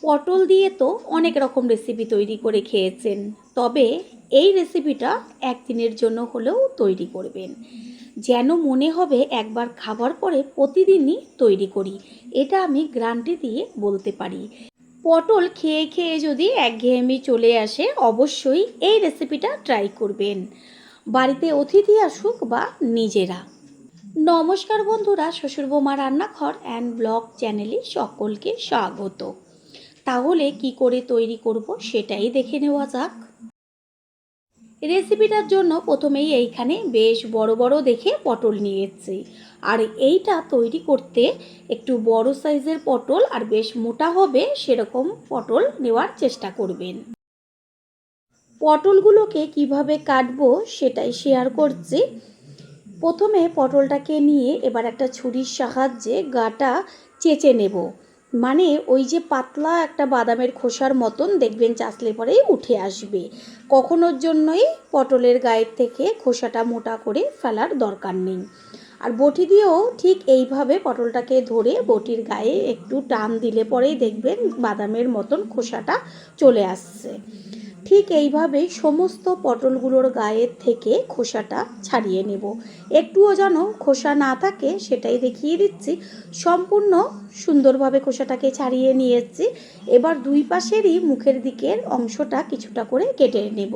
পটল দিয়ে তো অনেক রকম রেসিপি তৈরি করে খেয়েছেন, তবে এই রেসিপিটা একদিনের জন্য হলেও তৈরি করবেন, যেন মনে হবে একবার খাবার পরে প্রতিদিনই তৈরি করি। এটা আমি গ্যারান্টি দিয়ে বলতে পারি। পটল খেয়ে খেয়ে যদি একঘেয়েমি চলে আসে, অবশ্যই এই রেসিপিটা ট্রাই করবেন, বাড়িতে অতিথি আসুক বা নিজেরা। নমস্কার বন্ধুরা, শ্বশুরবৌমা রান্নাঘর অ্যান্ড ব্লগ চ্যানেলে সকলকে স্বাগত। তাহলে কি করে তৈরি করব সেটাই দেখে নেওয়া যাক। রেসিপিটার জন্য প্রথমেই এইখানে বেশ বড় বড় দেখে পটল নিয়েছি, আর এইটা তৈরি করতে একটু বড় সাইজের পটল আর বেশ মোটা হবে সেরকম পটল নেওয়ার চেষ্টা করবেন। পটলগুলোকে কিভাবে কাটবো সেটাই শেয়ার করছি। প্রথমে পটলটাকে নিয়ে এবার একটা ছুরির সাহায্যে গাটা চেঁচে নেব, মানে ওই যে পাতলা একটা বাদামের খোসার মতন দেখবেন চাষলে পরেই উঠে আসবে। কখনোর জন্যই পটলের গায়ের থেকে খোসাটা মোটা করে ফেলার দরকার নেই। আর বটি দিয়েও ঠিক এইভাবে পটলটাকে ধরে বটির গায়ে একটু টান দিলে পরেই দেখবেন বাদামের মতন খোসাটা চলে আসছে। ঠিক এইভাবেই সমস্ত পটলগুলোর গায়ের থেকে খোসাটা ছাড়িয়ে নেব। একটুও যেন খোসা না থাকে সেটাই দেখিয়ে দিচ্ছি। সম্পূর্ণ সুন্দরভাবে খোসাটাকে ছাড়িয়ে নিয়েছি। এবার দুই পাশেরই মুখের দিকের অংশটা কিছুটা করে কেটে নেব।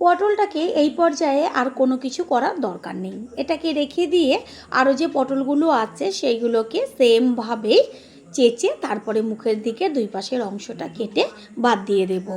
পটলটাকে এই পর্যায়ে আর কোনো কিছু করার দরকার নেই, এটাকে রেখে দিয়ে আরও যে পটলগুলো আছে সেইগুলোকে সেমভাবেই চেঁচে তারপরে মুখের দিকে দুই পাশের অংশটা কেটে বাদ দিয়ে দেব।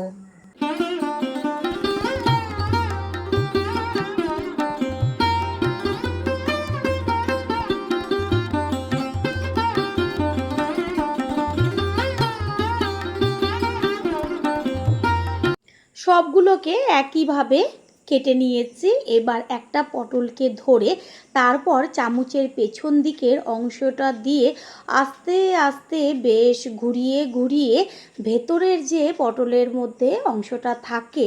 সবগুলোকে একইভাবে কেটে নিয়েছি। এবার একটা পটলকে ধরে তারপর চামচের পেছন দিকের অংশটা দিয়ে আস্তে আস্তে বেশ ঘুরিয়ে ঘুরিয়ে ভেতরের যে পটলের মধ্যে অংশটা থাকে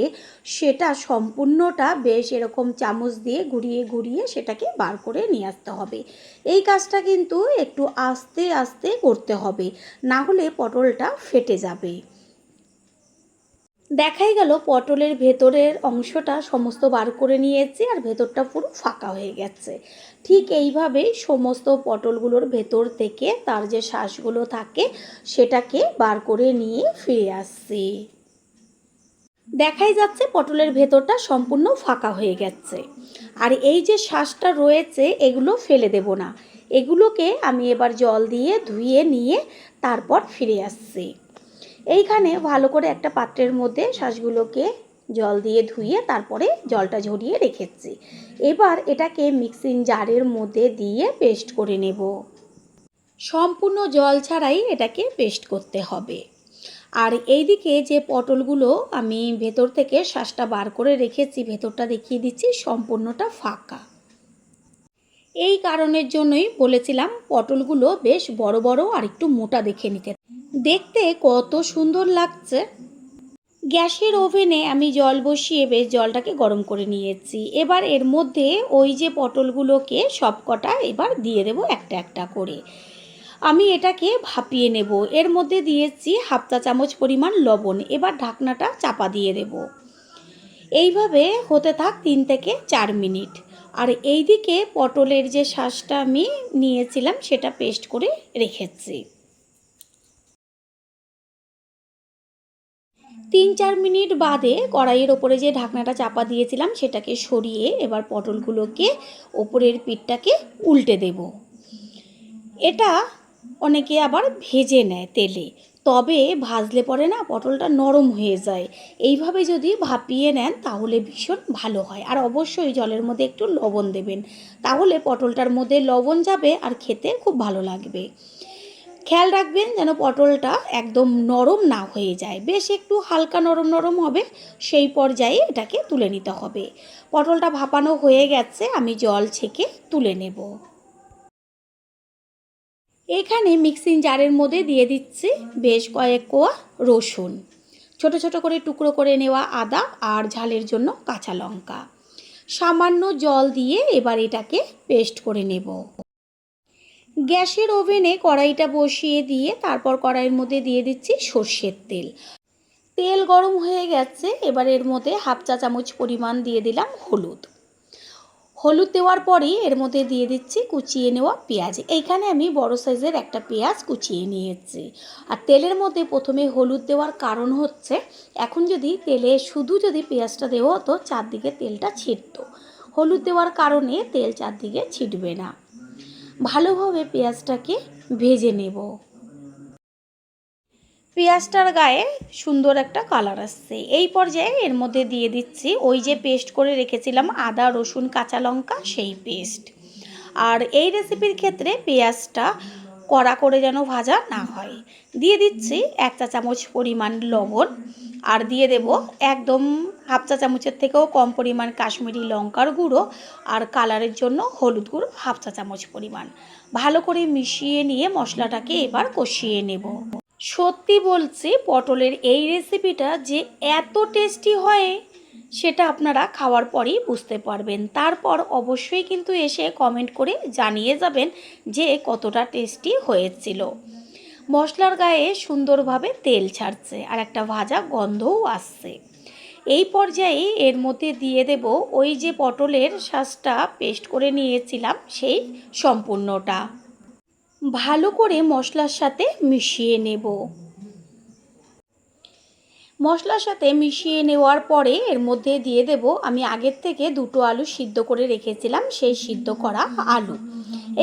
সেটা সম্পূর্ণটা বেশ এরকম চামচ দিয়ে ঘুরিয়ে ঘুরিয়ে সেটাকে বার করে নিয়ে আসতে হবে। এই কাজটা কিন্তু একটু আস্তে আস্তে করতে হবে, না হলে পটলটা ফেটে যাবে। দেখাই গেল পটলের ভেতরের অংশটা সমস্ত বার করে নিয়েছি আর ভেতরটা পুরো ফাঁকা হয়ে গেছে। ঠিক এইভাবেই সমস্ত পটলগুলোর ভেতর থেকে তার যে শাঁসগুলো থাকে সেটাকে বার করে নিয়ে ফিরে আসছি। দেখাই যাচ্ছে পটলের ভেতরটা সম্পূর্ণ ফাঁকা হয়ে গেছে। আর এই যে শাঁসটা রয়েছে এগুলো ফেলে দেব না, এগুলোকে আমি এবার জল দিয়ে ধুয়ে নিয়ে তারপর ফিরে আসছি। এইখানে ভালো করে একটা পাত্রের মধ্যে শাঁসগুলোকে জল দিয়ে ধুয়ে তারপরে জলটা ঝরিয়ে রেখেছি। এবার এটাকে মিক্সিং জারের মধ্যে দিয়ে পেস্ট করে নেব। সম্পূর্ণ জল ছাড়াই এটাকে পেস্ট করতে হবে। আর এইদিকে যে পটলগুলো আমি ভেতর থেকে শাঁসটা বার করে রেখেছি, ভেতরটা দেখিয়ে দিচ্ছি সম্পূর্ণটা ফাঁকা। এই কারণের জন্যই বলেছিলাম পটলগুলো বেশ বড় বড় আর একটু মোটা দেখে নিতে। দেখতে কত সুন্দর লাগছে। গ্যাসের ওভেনে আমি জল বসিয়ে বেশ জলটাকে গরম করে নিয়েছি। এবার এর মধ্যে ওই যে পটলগুলোকে সবকটা এবার দিয়ে দেব একটা একটা করে। আমি এটাকে ভাপিয়ে নেব। এর মধ্যে দিয়েছি হাফ চা চামচ পরিমাণ লবণ। এবার ঢাকনাটা চাপা দিয়ে দেব। এইভাবে হতে থাক 3 থেকে 4 মিনিট। আর এইদিকে পটলের যে শাঁসটা আমি নিয়েছিলাম সেটা পেস্ট করে রেখেছি। 3-4 মিনিট বাদে কড়াইয়ের ওপরে যে ঢাকনাটা চাপা দিয়েছিলাম সেটাকে সরিয়ে এবার পটলগুলোকে ওপরের পিঠটাকে উল্টে দেব। এটা অনেকে আবার ভেজে নেয় তেলে, তবে ভাজলে পরে না পটলটা নরম হয়ে যায়। এইভাবে যদি ভাপিয়ে নেন তাহলে ভীষণ ভালো হয়। আর অবশ্যই জলের মধ্যে একটু লবণ দেবেন, তাহলে পটলটার মধ্যে লবণ যাবে আর খেতে খুব ভালো লাগবে। খেয়াল রাখবেন যেন পটলটা একদম নরম না হয়ে যায়, বেশ একটু হালকা নরম নরম হবে, সেই পর্যায়ে এটাকে তুলে নিতে হবে। পটলটা ভাপানো হয়ে গেছে, আমি জল ছেঁকে তুলে নেব। এখানে মিক্সিং জারের মধ্যে দিয়ে দিচ্ছি বেশ কয়েক কোয়া রসুন, ছোট ছোট করে টুকরো করে নেওয়া আদা আর ঝালের জন্য কাঁচা লঙ্কা। সামান্য জল দিয়ে এবার এটাকে পেস্ট করে নেব। গ্যাসের ওভেনে কড়াইটা বসিয়ে দিয়ে তারপর কড়াইয়ের মধ্যে দিয়ে দিচ্ছি সর্ষের তেল। তেল গরম হয়ে গেছে, এবার এর মধ্যে 1/2 চা চামচ পরিমাণ দিয়ে দিলাম হলুদ। হলুদ দেওয়ার পরেই এর মধ্যে দিয়ে দিচ্ছি কুচিয়ে নেওয়া পেঁয়াজ। এইখানে আমি বড় সাইজের একটা পেঁয়াজ কুচিয়ে নিয়েছি। আর তেলের মধ্যে প্রথমে হলুদ দেওয়ার কারণ হচ্ছে, এখন যদি তেলে শুধু যদি পেঁয়াজটা দেওয়া হতো চারদিকে তেলটা ছিটতো। হলুদ দেওয়ার কারণে তেল চারদিকে ছিটবে না। ভালোভাবে পেঁয়াজটাকে ভেজে নেব। পেঁয়াজটার গায়ে সুন্দর একটা কালার আসছে। এই পর্যায়ে এর মধ্যে দিয়ে দিচ্ছি ওই যে পেস্ট করে রেখেছিলাম আদা রসুন কাঁচা লঙ্কা, সেই পেস্ট। আর এই রেসিপির ক্ষেত্রে পেঁয়াজটা কড়া করে যেন ভাজা না হয়। দিয়ে দিচ্ছি 1 চা চামচ পরিমাণ লবণ, আর দিয়ে দেব একদম 1/2 চা চামচের থেকেও কম পরিমাণ কাশ্মীরি লঙ্কার গুঁড়ো, আর কালারের জন্য হলুদ গুঁড়ো 1/2 চা চামচ পরিমাণ। ভালো করে মিশিয়ে নিয়ে মশলাটাকে এবার কষিয়ে নেব। সত্যি বলছি, পটলের এই রেসিপিটা যে এত টেস্টি হয় সেটা আপনারা খাওয়ার পরেই বুঝতে পারবেন। তারপর অবশ্যই কিন্তু এসে কমেন্ট করে জানিয়ে যাবেন যে কতটা টেস্টি হয়েছিল। মশলার গায়ে সুন্দরভাবে তেল ছাড়ছে আর একটা ভাজা গন্ধও আসছে। এই পর্যায়ে এর মধ্যে দিয়ে দেব ওই যে পটলের শাঁসটা পেস্ট করে নিয়েছিলাম সেই সম্পূর্ণটা। ভালো করে মশলার সাথে মিশিয়ে নেব। মশলার সাথে মিশিয়ে নেওয়ার পরে এর মধ্যে দিয়ে দেব আমি আগের থেকে 2টো আলু সিদ্ধ করে রেখেছিলাম, সেই সিদ্ধ করা আলু।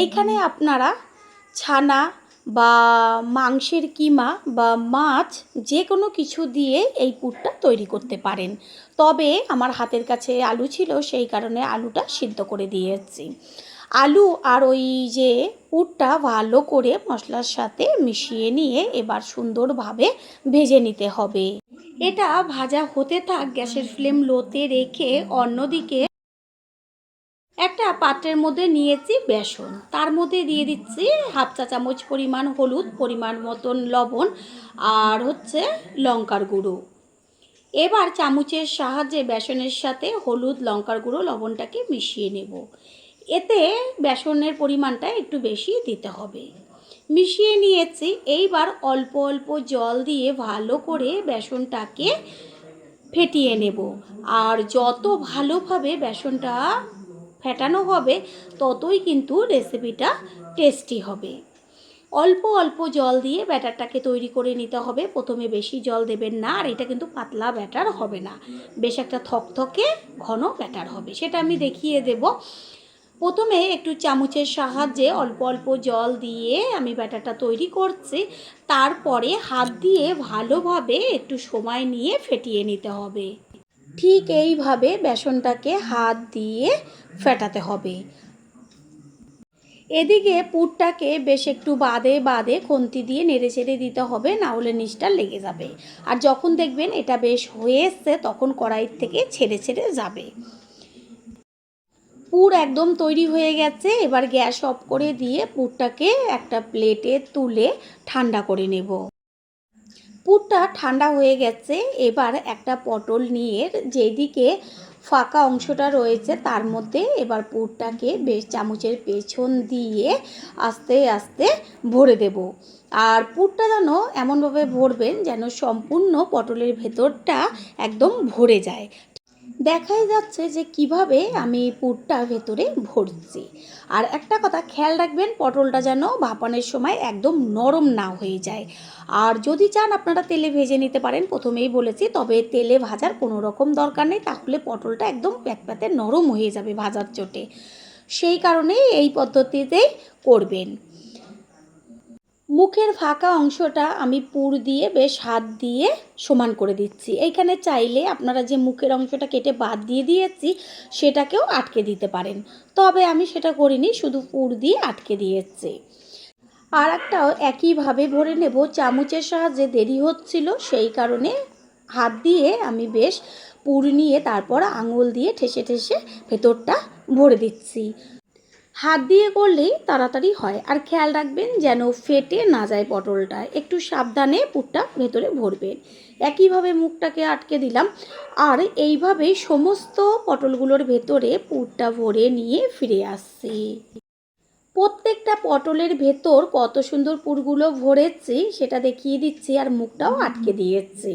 এইখানে আপনারা ছানা বা মাংসের কিমা বা মাছ যে কোনো কিছু দিয়ে এই পুরটা তৈরি করতে পারেন। তবে আমার হাতের কাছে আলু ছিল, সেই কারণে আলুটা সিদ্ধ করে দিয়েছি। আলু আর ওই যে পুরটা ভালো করে মশলার সাথে মিশিয়ে নিয়ে এবার সুন্দরভাবে ভেজে নিতে হবে। এটা ভাজা হতে থাক, গ্যাসের ফ্লেম লোতে রেখে অন্যদিকে একটা পাত্রের মধ্যে নিয়েছি বেসন। তার মধ্যে দিয়ে দিচ্ছি 1/2 চা চামচ পরিমাণ হলুদ, পরিমাণ মতন লবণ, আর হচ্ছে লঙ্কার গুঁড়ো। এবার চামচের সাহায্যে বেসনের সাথে হলুদ লঙ্কার গুঁড়ো লবণটাকে মিশিয়ে নেব। এতে বেসনের পরিমাণটা একটু বেশি দিতে হবে। মিশিয়ে নিয়েছি। এইবার অল্প অল্প জল দিয়ে ভালো করে বেসনটাকে ফেটিয়ে নেব। আর যত ভালোভাবে বেসনটা ফেটানো হবে ততই কিন্তু রেসিপিটা টেস্টি হবে। অল্প অল্প জল দিয়ে ব্যাটারটাকে তৈরি করে নিতে হবে। প্রথমে বেশি জল দেবেন না, আর এটা কিন্তু পাতলা ব্যাটার হবে না, বেশ একটা থকথকে ঘন ব্যাটার হবে, সেটা আমি দেখিয়ে দেব। প্রথমে একটু চামচের সাহায্যে অল্প অল্প জল দিয়ে আমি ব্যাটারটা তৈরি করছি। তারপরে হাত দিয়ে ভালোভাবে একটু সময় নিয়ে ফেটিয়ে নিতে হবে। ঠিক এইভাবে বেসনটাকে হাত দিয়ে ফেটাতে হবে। এদিকে পুরটাকে বেশ একটু বাদে বাদে খুন্তি দিয়ে নেড়ে চেড়ে দিতে হবে, না হলে নিচটা লেগে যাবে। আর যখন দেখবেন এটা বেশ হয়ে এসছে তখন কড়াইয়ের থেকে ছেড়ে ছেড়ে যাবে। পুর একদম তৈরি হয়ে গেছে। এবার গ্যাস অফ করে দিয়ে পুরটাকে একটা প্লেটে তুলে ঠান্ডা করে নেব। পুরটা ঠান্ডা হয়ে গেছে। এবার একটা পটল নিয়ে যেদিকে ফাঁকা অংশটা রয়েছে তার মধ্যে এবার পুরটাকে বেশ চামচের পেছন দিয়ে আস্তে আস্তে ভরে দেব। আর পুরটা যেন এমনভাবে ভরবেন যেন সম্পূর্ণ পটলের ভেতরটা একদম ভরে যায়। দেখাই যাচ্ছে যে কিভাবে আমি পুরটা ভেতরে ভরছি। আর একটা কথা খেয়াল রাখবেন, পটলটা যেন ভাপানোর সময় একদম নরম না হয়ে যায়। আর যদি চান আপনারা তেলে ভেজে নিতে পারেন, প্রথমেই বলেছি, তবে তেলে ভাজার কোনো রকম দরকার নেই, তাহলে পটলটা একদম প্যাতপ্যাতে নরম হয়ে যাবে ভাজার চোটে। সেই কারণে এই পদ্ধতিতেই করবেন। মুখের ফাঁকা অংশটা আমি পুর দিয়ে বেশ হাত দিয়ে সমান করে দিচ্ছি। এইখানে চাইলে আপনারা যে মুখের অংশটা কেটে বাদ দিয়ে দিয়েছি সেটাকেও আটকে দিতে পারেন, তবে আমি সেটা করিনি, শুধু পুর দিয়ে আটকে দিয়েছি। আর একটাও একইভাবে ভরে নেব। চামচের সাহায্যে দেরি হচ্ছিল, সেই কারণে হাত দিয়ে আমি বেশ পুর নিয়ে তারপর আঙুল দিয়ে ঠেসে ঠেসে ভেতরটা ভরে দিচ্ছি। হাত দিয়ে করলেই তাড়াতাড়ি হয়। আর খেয়াল রাখবেন যেন ফেটে না যায় পটলটা, একটু সাবধানে পুরটা ভেতরে ভরবেন। একইভাবে মুখটাকে আটকে দিলাম। আর এইভাবেই সমস্ত পটলগুলোর ভেতরে পুরটা ভরে নিয়ে ফিরে আসছি। প্রত্যেকটা পটলের ভেতর কত সুন্দর পুরগুলো ভরেছি সেটা দেখিয়ে দিচ্ছি, আর মুখটাও আটকে দিয়েছি।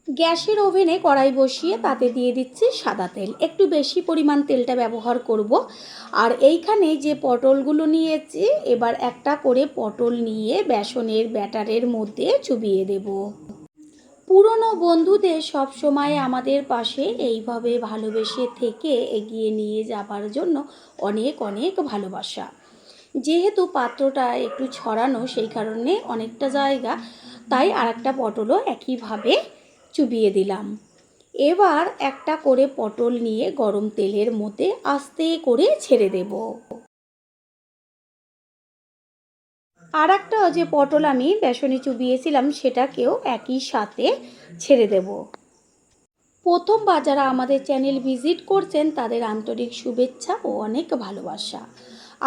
গ্যাসের ওভেনে কড়াই বসিয়ে তাতে দিয়ে দিচ্ছি সাদা তেল, একটু বেশি পরিমাণ তেলটা ব্যবহার করব। আর এইখানে যে পটলগুলো নিয়েছি, এবার একটা করে পটল নিয়ে বেসনের ব্যাটারের মধ্যে চুবিয়ে দেব। পুরনো বন্ধুদের সব সময় আমাদের পাশে এইভাবে ভালোবেসে থেকে এগিয়ে নিয়ে যাবার জন্য অনেক অনেক ভালোবাসা। যেহেতু পাত্রটা একটু ছড়ানো, সেই কারণে অনেকটা জায়গা, তাই আরেকটা পটলও একইভাবে চুবিয়ে দিলাম। এবার একটা করে পটল নিয়ে গরম তেলের মধ্যে আস্তে করে ছেড়ে দেব। আর একটা যে পটল আমি বেসনে চুবিয়েছিলাম সেটাকেও একই সাথে ছেড়ে দেব। প্রথমবার যারা আমাদের চ্যানেল ভিজিট করছেন তাদের আন্তরিক শুভেচ্ছা ও অনেক ভালোবাসা।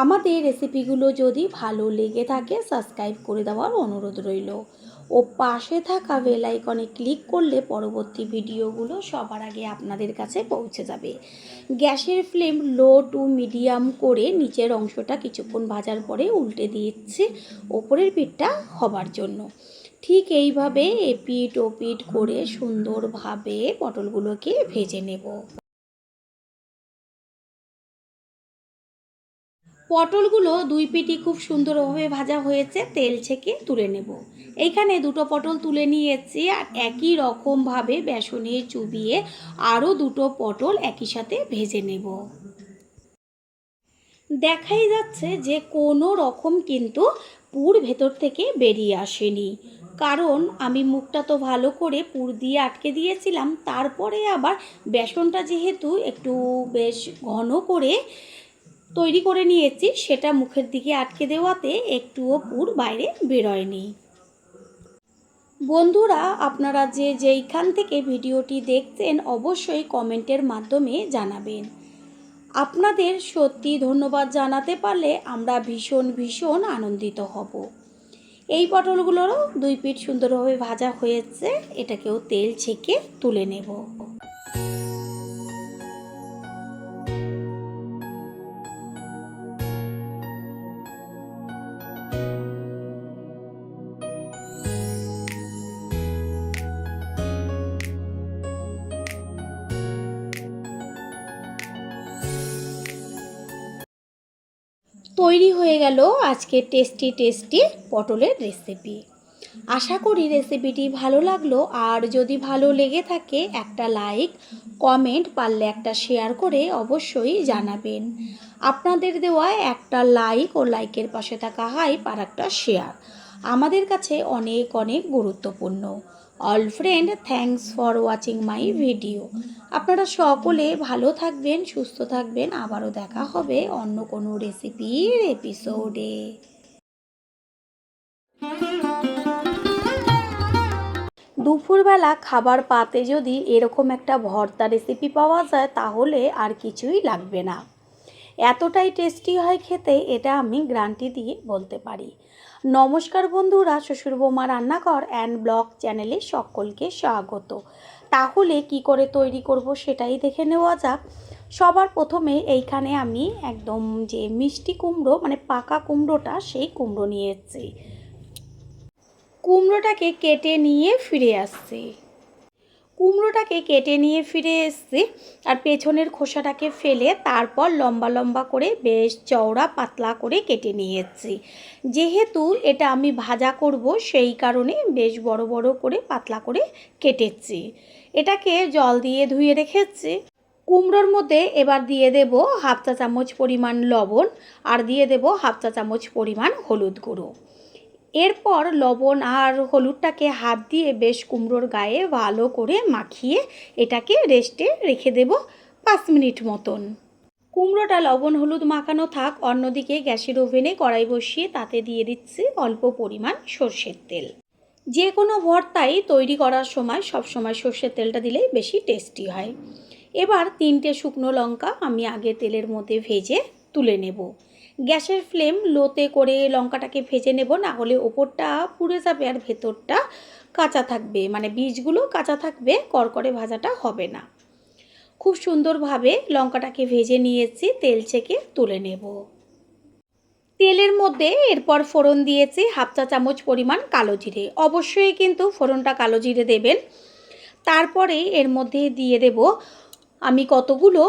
আমাদের রেসিপিগুলো যদি ভালো লেগে থাকে সাবস্ক্রাইব করে দেওয়ার অনুরোধ রইল, ও পাশে থাকা বেল আইকনে ক্লিক করলে পরবর্তী ভিডিওগুলো সবার আগে আপনাদের কাছে পৌঁছে যাবে। গ্যাসের ফ্লেম লো টু মিডিয়াম করে নিচের অংশটা কিছুক্ষণ ভাজার পরে উল্টে দিচ্ছি ওপরের পিঠটা হবার জন্য। ঠিক এইভাবে এপিট ওপিট করে সুন্দরভাবে পটলগুলোকে ভেজে নেব। পটলগুলো দুই পিঠই খুব সুন্দরভাবে ভাজা হয়েছে, তেল ছেঁকে তুলে নেব। এইখানে দুটো পটল তুলে নিয়েছি, আর একই রকমভাবে বেসনে চুবিয়ে আরও দুটো পটল একই সাথে ভেজে নেব। দেখাই যাচ্ছে যে কোনো রকম কিন্তু পুর ভেতর থেকে বেরিয়ে আসেনি, কারণ আমি মুখটা তো ভালো করে পুর দিয়ে আটকে দিয়েছিলাম। তারপরে আবার বেসনটা যেহেতু একটু বেশ ঘন করে তৈরি করে নিয়েছি, সেটা মুখের দিকে আটকে দেওয়াতে একটুও পুর বাইরে বেরোয়নি। বন্ধুরা, আপনারা যে যেইখান থেকে ভিডিওটি দেখছেন অবশ্যই কমেন্টের মাধ্যমে জানাবেন। আপনাদের সত্যি ধন্যবাদ জানাতে পারলে আমরা ভীষণ ভীষণ আনন্দিত হব। এই পটলগুলোরও দুই পিঠ সুন্দরভাবে ভাজা হয়েছে, এটাকেও তেল ছেঁকে তুলে নেব। তৈরি হয়ে গেল আজকের টেস্টি টেস্টি পটলের রেসিপি। আশা করি রেসিপিটি ভালো লাগলো, আর যদি ভালো লেগে থাকে একটা লাইক, কমেন্ট, পারলে একটা শেয়ার করে অবশ্যই জানাবেন। আপনাদের দেওয়া একটা লাইক ও লাইকের পাশে থাকা হাইপ আর একটা শেয়ার আমাদের কাছে অনেক অনেক গুরুত্বপূর্ণ। All friend, thanks for watching my video. আপনারা সকলে ভালো থাকবেন, সুস্থ থাকবেন। আবারও দেখা হবে অন্য কোনো রেসিপির এপিসোডে। দুপুরবেলা খাবার পাতে যদি এরকম একটা ভর্তা রেসিপি পাওয়া যায় তাহলে আর কিছুই লাগবে না। এতটাই টেস্টি হয় খেতে, এটা আমি গ্যারান্টি দিয়ে বলতে পারি। নমস্কার বন্ধুরা, শ্বশুর বৌমা রান্নাঘর অ্যান্ড ব্লগ চ্যানেলে সকলকে স্বাগত। তাহলে কি করে তৈরি করব সেটাই দেখে নেওয়া যাক। সবার প্রথমে এইখানে আমি একদম যে মিষ্টি কুমড়ো, মানে পাকা কুমড়োটা, সেই কুমড়ো নিয়েছি। কুমড়োটাকে কেটে নিয়ে ফিরে আসছি। কুমড়োটাকে কেটে নিয়ে ফিরে এসছি, আর পেছনের খোসাটাকে ফেলে তারপর লম্বা লম্বা করে বেশ চওড়া পাতলা করে কেটে নিয়েছি। যেহেতু এটা আমি ভাজা করব সেই কারণে বেশ বড় বড় করে পাতলা করে কেটেছি। এটাকে জল দিয়ে ধুয়ে রেখেছি। কুমড়োর মধ্যে এবার দিয়ে দেব হাফ চা চামচ পরিমাণ লবণ, আর দিয়ে দেব হাফ চা চামচ পরিমাণ হলুদ গুঁড়ো। এরপর লবণ আর হলুদটাকে হাত দিয়ে বেশ কুমড়োর গায়ে ভালো করে মাখিয়ে এটাকে রেস্টে রেখে দেব 5 মিনিট মতন। কুমড়োটা লবণ হলুদ মাখানো থাক, অন্যদিকে গ্যাসের ওভেনে কড়াই বসিয়ে তাতে দিয়ে দিচ্ছি অল্প পরিমাণ সর্ষের তেল। যে কোনো ভর্তাই তৈরি করার সময় সবসময় সর্ষের তেলটা দিলেই বেশি টেস্টি হয়। এবার 3টে শুকনো লঙ্কা আমি আগে তেলের মধ্যে ভেজে তুলে নেব। গ্যাসের ফ্লেম লোতে করে লঙ্কাটাকে ভেজে নেব, না হলে ওপরটা পুড়ে যাবে আর ভেতরটা কাঁচা থাকবে, মানে বীজগুলো কাঁচা থাকবে, করকরে ভাজাটা হবে না। খুব সুন্দরভাবে লঙ্কাটাকে ভেজে নিয়েছি, তেল ছেঁকে তুলে নেব। তেলের মধ্যে এরপর ফোড়ন দিয়েছি হাফ চা চামচ পরিমাণ কালো জিরে। অবশ্যই কিন্তু ফোড়নটা কালো জিরে দেবেন। তারপরে এর মধ্যে দিয়ে দেব আমি কতগুলো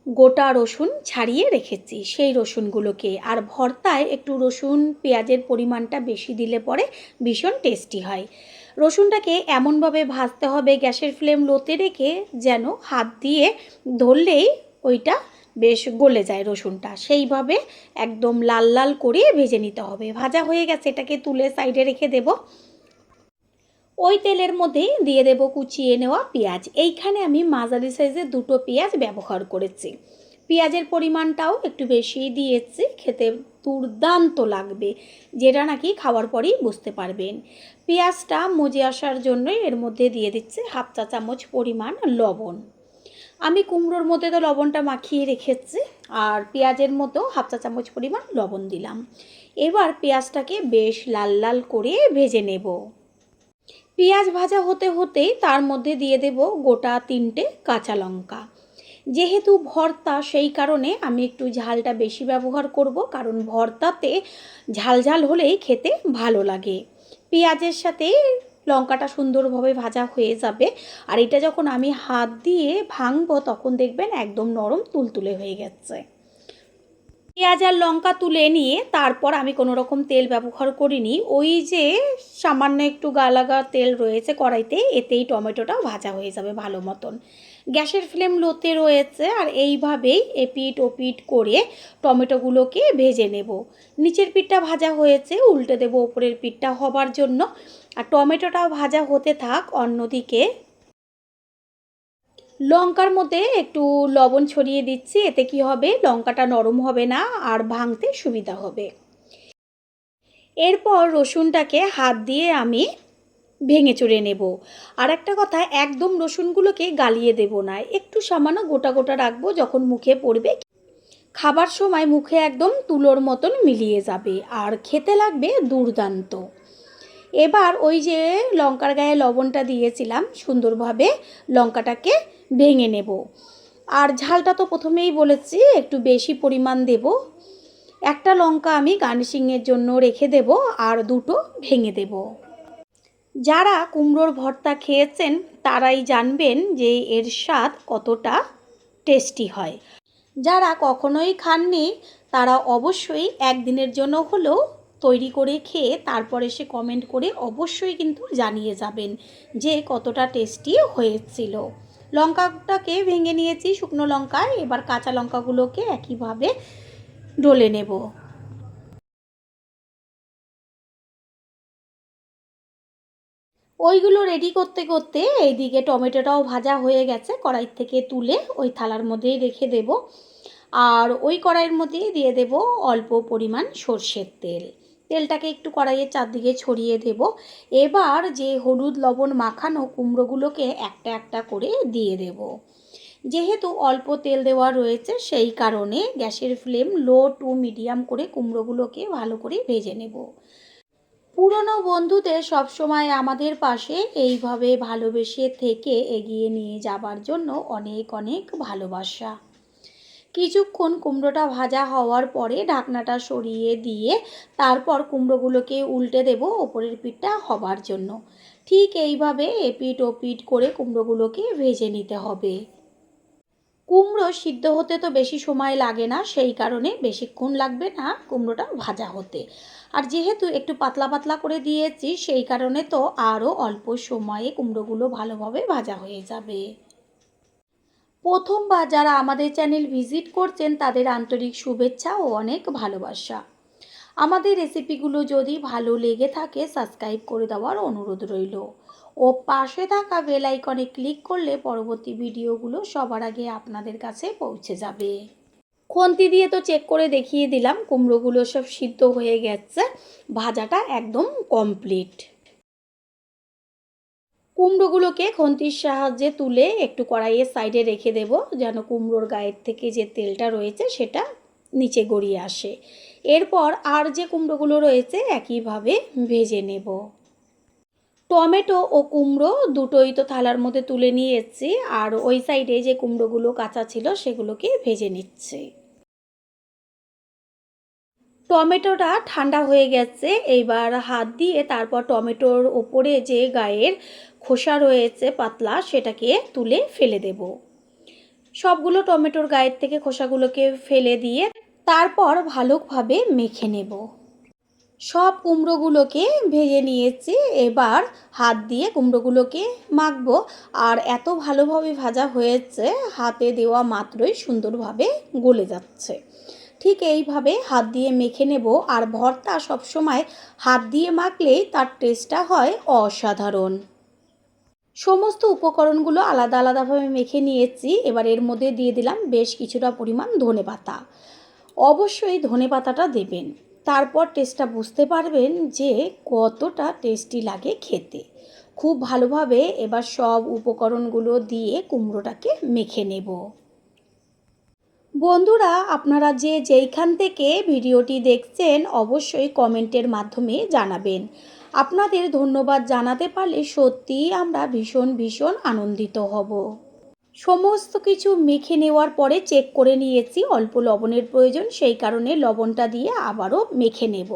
গোটা রসুন ছাড়িয়ে রেখেছি সেই রসুনগুলোকে। আর ভর্তায় একটু রসুন পেঁয়াজের পরিমাণটা বেশি দিলে পরে ভীষণ টেস্টি হয়। রসুনটাকে এমনভাবে ভাজতে হবে গ্যাসের ফ্লেম লোতে রেখে যেন হাত দিয়ে ধরলেই ওইটা বেশ গলে যায় রসুনটা। সেইভাবে একদম লাল লাল করে ভেজে নিতে হবে। ভাজা হয়ে গেছে, এটাকে তুলে সাইডে রেখে দেব। ওই তেলের মধ্যেই দিয়ে দেব কুচিয়ে নেওয়া পেঁয়াজ। এইখানে আমি মাঝারি সাইজের দুটো পেঁয়াজ ব্যবহার করেছি। পেঁয়াজের পরিমাণটাও একটু বেশি দিয়েছি, খেতে দুর্দান্ত লাগবে, যেটা নাকি খাওয়ার পরেই বুঝতে পারবেন। পেঁয়াজটা মজে আসার জন্যই এর মধ্যে দিয়ে দিচ্ছি হাফ চা চামচ পরিমাণ লবণ। আমি কুমড়োর মধ্যে তো লবণটা মাখিয়ে রেখেছি, আর পেঁয়াজের মতো হাফ চা চামচ পরিমাণ লবণ দিলাম। এবার পেঁয়াজটাকে বেশ লাল লাল করে ভেজে নেব। পেঁয়াজ ভাজা হতে হতেই তার মধ্যে দিয়ে দেব গোটা 3টে কাঁচা লঙ্কা। যেহেতু ভর্তা সেই কারণে আমি একটু ঝালটা বেশি ব্যবহার করব, কারণ ভর্তাতে ঝাল ঝাল হলেই খেতে ভালো লাগে। পেঁয়াজের সাথে লঙ্কাটা সুন্দরভাবে ভাজা হয়ে যাবে, আর এটা যখন আমি হাত দিয়ে ভাঙবো তখন দেখবেন একদম নরম তুলতুলে হয়ে গেছে। পেঁয়াজ আর লঙ্কা তুলে নিয়ে তারপর আমি কোনো রকম তেল ব্যবহার করিনি, ওই যে সামান্য একটু গালাগা তেল রয়েছে কড়াইতে, এতেই টমেটোটা ভাজা হয়ে যাবে ভালো মতন। গ্যাসের ফ্লেম লোতে রয়েছে, আর এইভাবেই এপিট ওপিট করে টমেটোগুলোকে ভেজে নেব। নিচের পিঠটা ভাজা হয়েছে, উল্টে দেব ওপরের পিঠটা হবার জন্য। আর টমেটোটাও ভাজা হতে থাক, অন্যদিকে লঙ্কার মধ্যে একটু লবণ ছড়িয়ে দিচ্ছি। এতে কি হবে, লঙ্কাটা নরম হবে না আর ভাঙতে সুবিধা হবে। এরপর রসুনটাকে হাত দিয়ে আমি ভেঙে চড়ে নেব। আর একটা কথা, একদম রসুনগুলোকে গালিয়ে দেব না, একটু সামান্য গোটা গোটা রাখবো, যখন মুখে পড়বে খাবার সময় মুখে একদম তুলোর মতন মিলিয়ে যাবে আর খেতে লাগবে দুর্দান্ত। এবার ওই যে লঙ্কার গায়ে লবণটা দিয়েছিলাম, সুন্দরভাবে লঙ্কাটাকে ভেঙে নেব। আর ঝালটা তো প্রথমেই বলেছি একটু বেশি পরিমাণ দেব। একটা লঙ্কা আমি গার্নিশিংয়ের জন্য রেখে দেব, আর দুটো ভেঙে দেব। যারা কুমড়োর ভর্তা খেয়েছেন তারাই জানবেন যে এর স্বাদ কতটা টেস্টি হয়। যারা কখনোই খাননি তারা অবশ্যই একদিনের জন্য হলেও তৈরি করে খেয়ে তারপর এসে কমেন্ট করে অবশ্যই কিন্তু জানিয়ে যাবেন যে কতটা টেস্টি হয়েছিল। লঙ্কাটাকে ভেঙে নিয়েছি শুকনো লঙ্কায়, এবার কাঁচা লঙ্কাগুলোকে একইভাবে ডলে নেব। ওইগুলো রেডি করতে করতে এইদিকে টমেটোটাও ভাজা হয়ে গেছে, কড়াই থেকে তুলে ওই থালার মধ্যেই রেখে দেব। আর ওই কড়াইয়ের মধ্যেই দিয়ে দেব অল্প পরিমাণ সর্ষের তেল। তেলটাকে একটু কড়াইয়ের চারদিকে ছড়িয়ে দেব। এবার যে হলুদ লবণ মাখানো কুমড়োগুলোকে একটা একটা করে দিয়ে দেব। যেহেতু অল্প তেল দেওয়া রয়েছে সেই কারণে গ্যাসের ফ্লেম লো টু মিডিয়াম করে কুমড়োগুলোকে ভালো করে ভেজে নেব। পুরনো বন্ধুদের সবসময় আমাদের পাশে এইভাবে ভালোবেসে থেকে এগিয়ে নিয়ে যাবার জন্য অনেক অনেক ভালোবাসা। কিছুক্ষণ কুমড়োটা ভাজা হওয়ার পরে ঢাকনাটা সরিয়ে দিয়ে তারপর কুমড়োগুলোকে উল্টে দেব ওপরের পিঠটা হবার জন্য। ঠিক এইভাবে এপিট ওপিট করে কুমড়োগুলোকে ভেজে নিতে হবে। কুমড়ো সিদ্ধ হতে তো বেশি সময় লাগে না, সেই কারণে বেশিক্ষণ লাগবে না কুমড়োটা ভাজা হতে। আর যেহেতু একটু পাতলা পাতলা করে দিয়েছি সেই কারণে তো আরও অল্প সময়ে কুমড়োগুলো ভালোভাবে ভাজা হয়ে যাবে। প্রথমবার যারা আমাদের চ্যানেল ভিজিট করছেন তাদের আন্তরিক শুভেচ্ছা ও অনেক ভালোবাসা। আমাদের রেসিপিগুলো যদি ভালো লেগে থাকে সাবস্ক্রাইব করে দেওয়ার অনুরোধ রইল, ও পাশে থাকা বেল আইকনে ক্লিক করলে পরবর্তী ভিডিওগুলো সবার আগে আপনাদের কাছে পৌঁছে যাবে। খুন্তি দিয়ে তো চেক করে দেখিয়ে দিলাম কুমড়োগুলো সব সিদ্ধ হয়ে গেছে, ভাজাটা একদম কমপ্লিট। কুমড়োগুলোকে খুন্তির সাহায্যে তুলে একটু কড়াইয়ের সাইডে রেখে দেব, যেন কুমড়োর গায়ের থেকে যে তেলটা রয়েছে সেটা নিচে গড়িয়ে আসে। এরপর আর যে কুমড়োগুলো রয়েছে একইভাবে ভেজে নেব। টমেটো ও কুমড়ো দুটোই তো থালার মধ্যে তুলে নিয়ে এসেছি, আর ওই সাইডে যে কুমড়োগুলো কাঁচা ছিল সেগুলোকে ভেজে নিচ্ছি। টমেটোটা ঠান্ডা হয়ে গেছে। এইবার হাত দিয়ে তারপর টমেটোর ওপরে যে গায়ের খোসা রয়েছে পাতলা সেটাকে তুলে ফেলে দেব। সবগুলো টমেটোর গায়ের থেকে খোসাগুলোকে ফেলে দিয়ে তারপর ভালোভাবে মেখে নেব। সব কুমড়োগুলোকে ভেজে নিয়েছি। এবার হাত দিয়ে কুমড়োগুলোকে মাখবো। আর এত ভালোভাবে ভাজা হয়েছে, হাতে দেওয়া মাত্রই সুন্দরভাবে গলে যাচ্ছে। ঠিক এইভাবে হাত দিয়ে মেখে নেব। আর ভর্তা সবসময় হাত দিয়ে মাখলেই তার টেস্টটা হয় অসাধারণ। সমস্ত উপকরণগুলো আলাদা আলাদাভাবে মেখে নিয়েছি। এবার এর মধ্যে দিয়ে দিলাম বেশ কিছুটা পরিমাণ ধনেপাতা। অবশ্যই ধনেপাতাটা দেবেন, তারপর টেস্টটা বুঝতে পারবেন যে কতটা টেস্টি লাগে খেতে। খুব ভালোভাবে এবার সব উপকরণগুলো দিয়ে কুমড়োটাকে মেখে নেব। বন্ধুরা, আপনারা যে যেইখান থেকে ভিডিওটি দেখছেন অবশ্যই কমেন্টের মাধ্যমে জানাবেন। আপনাদের ধন্যবাদ জানাতে পারলে সত্যিই আমরা ভীষণ আনন্দিত হব। সমস্ত কিছু মেখে নেওয়ার পরে চেক করে নিয়েছি অল্প লবণের প্রয়োজন, সেই কারণে লবণটা দিয়ে আবারও মেখে নেব।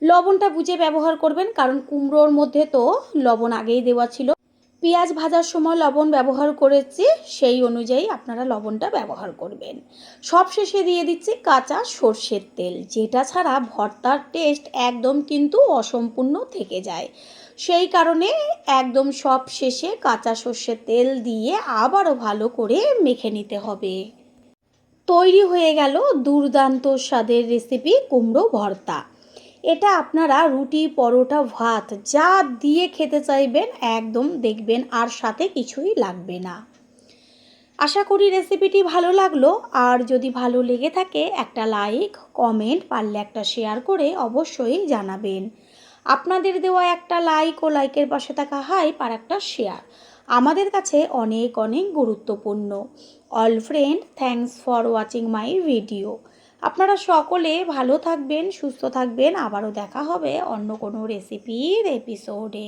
লবণটা বুঝে ব্যবহার করবেন, কারণ কুমড়োর মধ্যে তো লবণ আগেই দেওয়া ছিল। পেঁয়াজ ভাজার সময় লবণ ব্যবহার করেছি, সেই অনুযায়ী আপনারা লবণটা ব্যবহার করবেন। সবশেষে দিয়ে দিচ্ছি কাঁচা সর্ষের তেল, যেটা ছাড়া ভর্তার টেস্ট একদম কিন্তু অসম্পূর্ণ থেকে যায়। সেই কারণে একদম সব শেষে কাঁচা সর্ষের তেল দিয়ে আবারও ভালো করে মেখে নিতে হবে। তৈরি হয়ে গেল দুর্দান্ত স্বাদের রেসিপি কুমড়ো ভর্তা। এটা আপনারা রুটি, পরোটা, ভাত যা দিয়ে খেতে চাইবেন একদম দেখবেন আর সাথে কিছুই লাগবে না। আশা করি রেসিপিটি ভালো লাগলো। আর যদি ভালো লেগে থাকে একটা লাইক, কমেন্ট, পারলে একটা শেয়ার করে অবশ্যই জানাবেন। আপনাদের দেওয়া একটা লাইক ও লাইকের পাশে থাকা হাইপ আর একটা শেয়ার আমাদের কাছে অনেক গুরুত্বপূর্ণ। All friend, thanks for watching my video. আপনারা সকলে ভালো থাকবেন, সুস্থ থাকবেন। আবারও দেখা হবে অন্য কোনো রেসিপির এপিসোডে।